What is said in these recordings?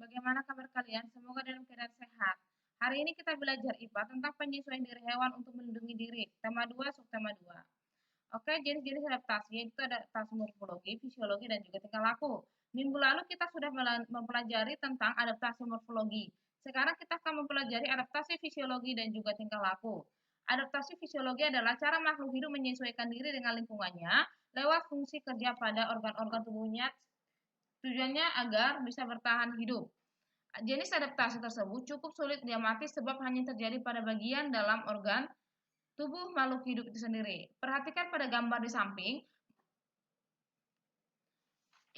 Bagaimana kabar kalian? Semoga dalam keadaan sehat. Hari ini kita belajar IPA tentang penyesuaian diri hewan untuk melindungi diri. Tema 2, subtema 2. Oke, jenis-jenis adaptasi yaitu adaptasi morfologi, fisiologi, dan juga tingkah laku. Minggu lalu kita sudah mempelajari tentang adaptasi morfologi. Sekarang kita akan mempelajari adaptasi fisiologi dan juga tingkah laku. Adaptasi fisiologi adalah cara makhluk hidup menyesuaikan diri dengan lingkungannya lewat fungsi kerja pada organ-organ tubuhnya. Tujuannya agar bisa bertahan hidup. Jenis adaptasi tersebut cukup sulit diamati sebab hanya terjadi pada bagian dalam organ tubuh makhluk hidup itu sendiri. Perhatikan pada gambar di samping.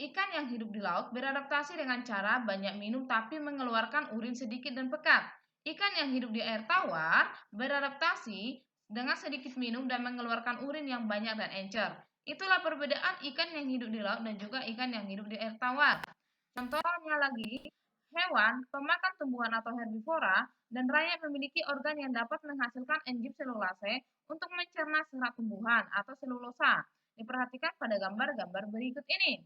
Ikan yang hidup di laut beradaptasi dengan cara banyak minum tapi mengeluarkan urin sedikit dan pekat. Ikan yang hidup di air tawar beradaptasi dengan sedikit minum dan mengeluarkan urin yang banyak dan encer. Itulah perbedaan ikan yang hidup di laut dan juga ikan yang hidup di air tawar. Contohnya lagi, hewan pemakan tumbuhan atau herbivora dan rayap memiliki organ yang dapat menghasilkan enzim selulase untuk mencerna serat tumbuhan atau selulosa. Diperhatikan pada gambar-gambar berikut ini.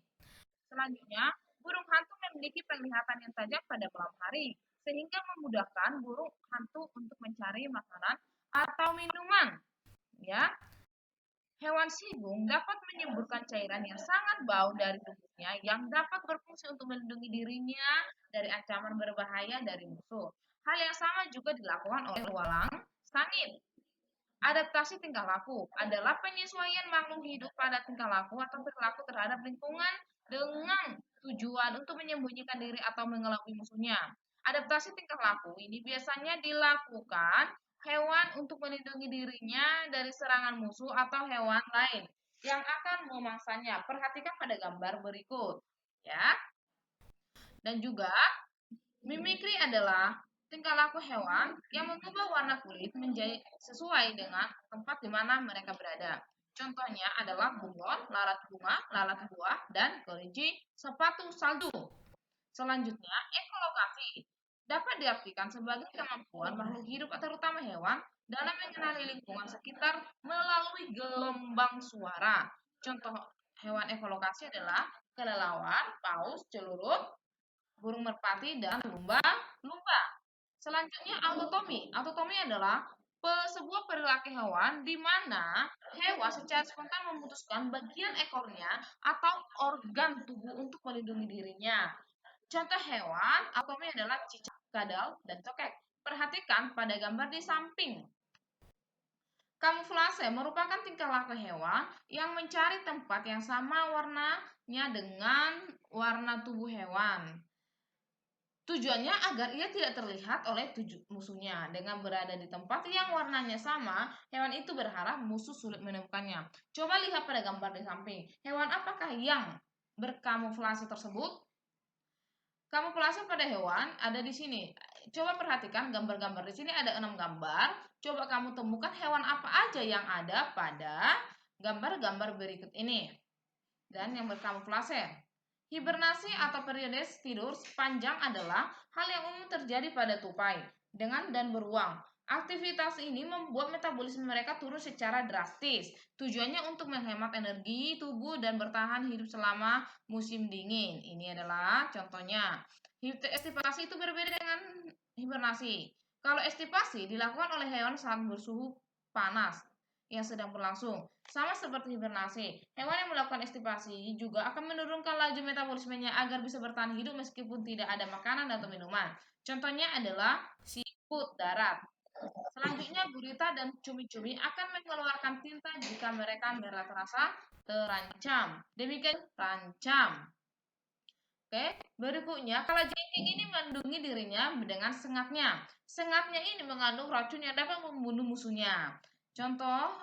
Selanjutnya, burung hantu memiliki penglihatan yang tajam pada malam hari, sehingga memudahkan burung hantu untuk mencari makanan atau minuman. Ya, hewan sigung dapat menyemburkan cairan yang sangat bau dari tubuhnya yang dapat berfungsi untuk melindungi dirinya dari ancaman berbahaya dari musuh. Hal yang sama juga dilakukan oleh walang sangit. Adaptasi tingkah laku adalah penyesuaian makhluk hidup pada tingkah laku atau perilaku terhadap lingkungan dengan tujuan untuk menyembunyikan diri atau mengelabui musuhnya. Adaptasi tingkah laku ini biasanya dilakukan hewan untuk melindungi dirinya dari serangan musuh atau hewan lain yang akan memangsanya. Perhatikan pada gambar berikut, ya. Dan juga mimikri adalah tingkah laku hewan yang mengubah warna kulit menjadi sesuai dengan tempat di mana mereka berada. Contohnya adalah bunglon, lalat bunga, lalat buah, dan kelinci sepatu salju. Selanjutnya, ekolokasi dapat diartikan sebagai kemampuan makhluk hidup terutama hewan dalam mengenali lingkungan sekitar melalui gelombang suara. Contoh hewan ekolokasi adalah kelelawar, paus, celurup, burung merpati, dan lumba-lumba. Selanjutnya, autotomi. Autotomi adalah sebuah perilaku hewan di mana hewan secara spontan memutuskan bagian ekornya atau organ tubuh untuk melindungi dirinya. Contoh hewan autotomi adalah cicak, kadal, dan tokek. Perhatikan pada gambar di samping. Kamuflase merupakan tingkah laku hewan yang mencari tempat yang sama warnanya dengan warna tubuh hewan. Tujuannya agar ia tidak terlihat oleh musuhnya. Dengan berada di tempat yang warnanya sama, hewan itu berharap musuh sulit menemukannya. Coba lihat pada gambar di samping. Hewan apakah yang berkamuflase tersebut? Kamuflase pada hewan ada di sini. Coba perhatikan gambar-gambar di sini ada 6 gambar. Coba kamu temukan hewan apa aja yang ada pada gambar-gambar berikut ini. Dan yang berkamuflase. Hibernasi atau periode tidur panjang adalah hal yang umum terjadi pada tupai dengan dan beruang. Aktivitas ini membuat metabolisme mereka turun secara drastis. Tujuannya untuk menghemat energi tubuh dan bertahan hidup selama musim dingin. Ini adalah contohnya. Estipasi itu berbeda dengan hibernasi. Kalau estipasi dilakukan oleh hewan saat bersuhu panas yang sedang berlangsung. Sama seperti hibernasi, hewan yang melakukan estipasi juga akan menurunkan laju metabolismenya agar bisa bertahan hidup meskipun tidak ada makanan atau minuman. Contohnya adalah siput darat. Selanjutnya, gurita dan cumi-cumi akan mengeluarkan tinta jika mereka merasa terancam. Demikian terancam. Oke, berikutnya kalajengking ini melindungi dirinya dengan sengatnya. Sengatnya ini mengandung racun yang dapat membunuh musuhnya. Contoh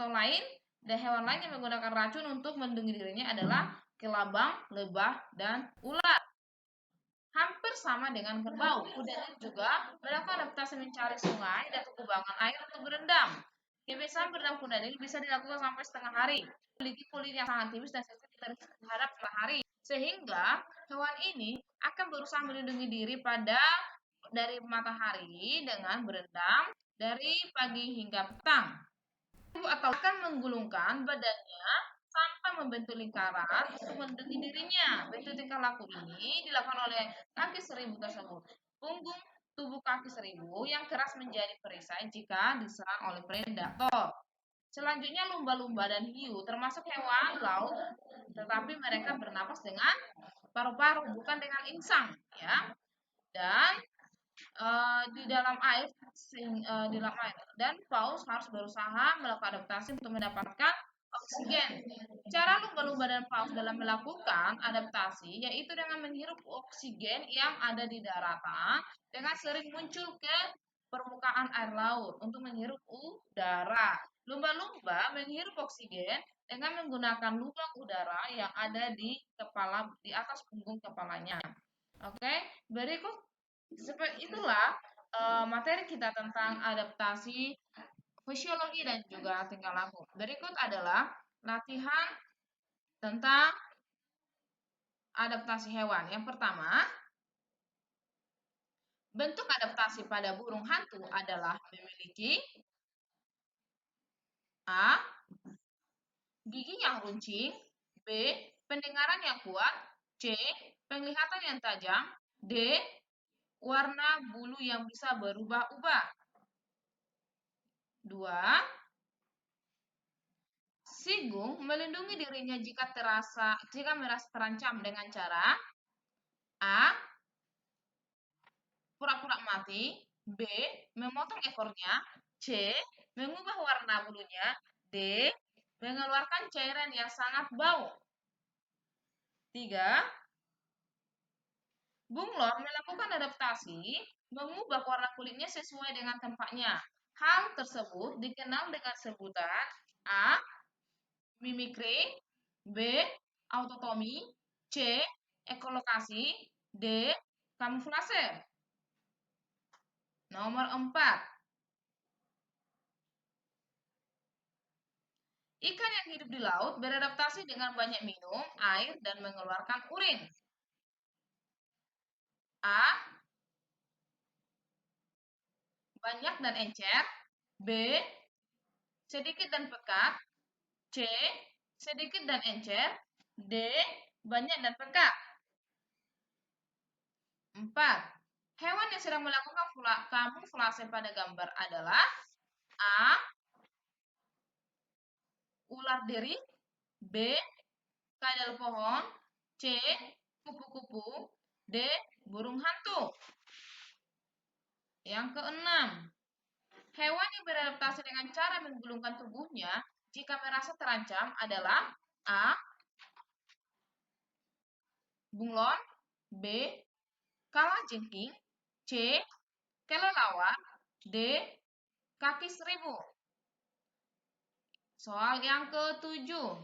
lain, dan hewan lain yang menggunakan racun untuk melindungi dirinya adalah kelabang, lebah, dan ular. Hampir sama dengan kerbau, kuda juga melakukan adaptasi mencari sungai dan kubangan air untuk berendam. Kebiasaan berendam kuda ini bisa dilakukan sampai setengah hari. Memiliki kulit yang sangat tipis dan sensitif terhadap matahari, sehingga hewan ini akan berusaha melindungi diri dari matahari dengan berendam dari pagi hingga petang. Atau akan menggulungkan badannya sampai membentuk lingkaran untuk melindungi dirinya. Bentuk tingkah laku ini dilakukan oleh kaki seribu tersebut. Punggung tubuh kaki seribu yang keras menjadi perisai jika diserang oleh predator. Selanjutnya lumba-lumba dan hiu termasuk hewan laut, tetapi mereka bernapas dengan paru-paru bukan dengan insang, ya. Dan di dalam air, di dalam air, dan paus harus berusaha melakukan adaptasi untuk mendapatkan oksigen. Cara lumba-lumba dan paus dalam melakukan adaptasi yaitu dengan menghirup oksigen yang ada di daratan dengan sering muncul ke permukaan air laut untuk menghirup udara. Lumba-lumba menghirup oksigen dengan menggunakan lubang udara yang ada di kepala, di atas punggung kepalanya. Oke, berikut seperti itulah materi kita tentang adaptasi fisiologi dan juga tingkah laku. Berikut adalah latihan tentang adaptasi hewan. Yang pertama, bentuk adaptasi pada burung hantu adalah memiliki A. Gigi yang runcing, B. Pendengaran yang kuat, C. Penglihatan yang tajam, D. Warna bulu yang bisa berubah-ubah. 2. Sigung melindungi dirinya jika merasa terancam dengan cara A. Pura-pura mati, B. Memotong ekornya, C. Mengubah warna bulunya, D. Mengeluarkan cairan yang sangat bau. 3. Bunglon melakukan adaptasi mengubah warna kulitnya sesuai dengan tempatnya. Hal tersebut dikenal dengan sebutan A. Mimikri, B. Autotomi, C. Ekolokasi, D. Kamuflase. Nomor 4. Ikan yang hidup di laut beradaptasi dengan banyak minum air dan mengeluarkan urin. A. Banyak dan encer, B. Sedikit dan pekat, C. Sedikit dan encer, D. Banyak dan pekat. 4. Hewan yang sedang melakukan kamuflase pada gambar adalah A. Ular deri, B. Kadal pohon, C. Kupu-kupu, D. Burung hantu. Yang keenam, hewan yang beradaptasi dengan cara menggulungkan tubuhnya jika merasa terancam adalah A. Bunglon, B. Kalajengking, C. Kelelawar, D. Kaki seribu. Soal yang ketujuh,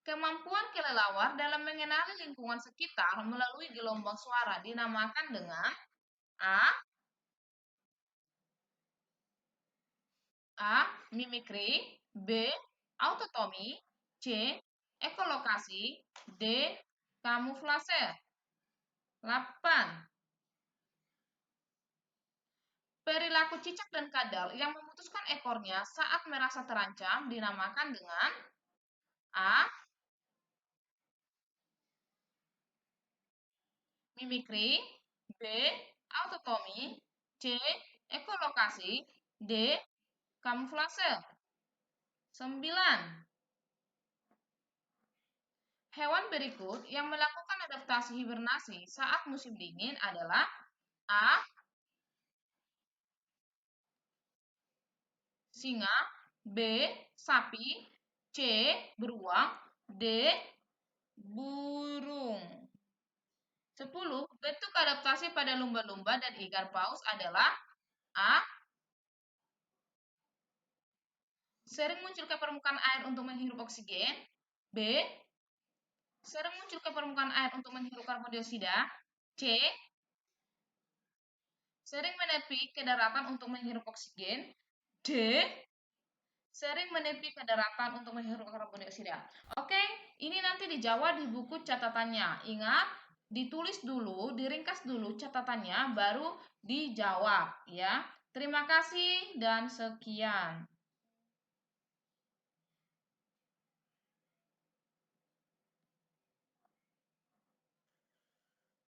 kemampuan kelelawar dalam mengenali lingkungan sekitar melalui gelombang suara dinamakan dengan A. Mimikri, B. Autotomi, C. Ekolokasi, D. Kamuflase. 8. Perilaku cicak dan kadal yang memutuskan ekornya saat merasa terancam dinamakan dengan A. Mimikri, B. Autotomi, C. Ekolokasi, D. Kamuflase. 9. Hewan berikut yang melakukan adaptasi hibernasi saat musim dingin adalah A. Singa, B. Sapi, C. Beruang, D. Burung. 10. Bentuk adaptasi pada lumba-lumba dan ikan paus adalah A. Sering muncul ke permukaan air untuk menghirup oksigen, B. Sering muncul ke permukaan air untuk menghirup karbon dioksida, C. Sering menepi ke daratan untuk menghirup oksigen, D. Sering menepi ke daratan untuk menghirup karbon dioksida. Oke, ini nanti dijawab di buku catatannya. Ingat, ditulis dulu, diringkas dulu catatannya, baru dijawab ya. Terima kasih dan sekian.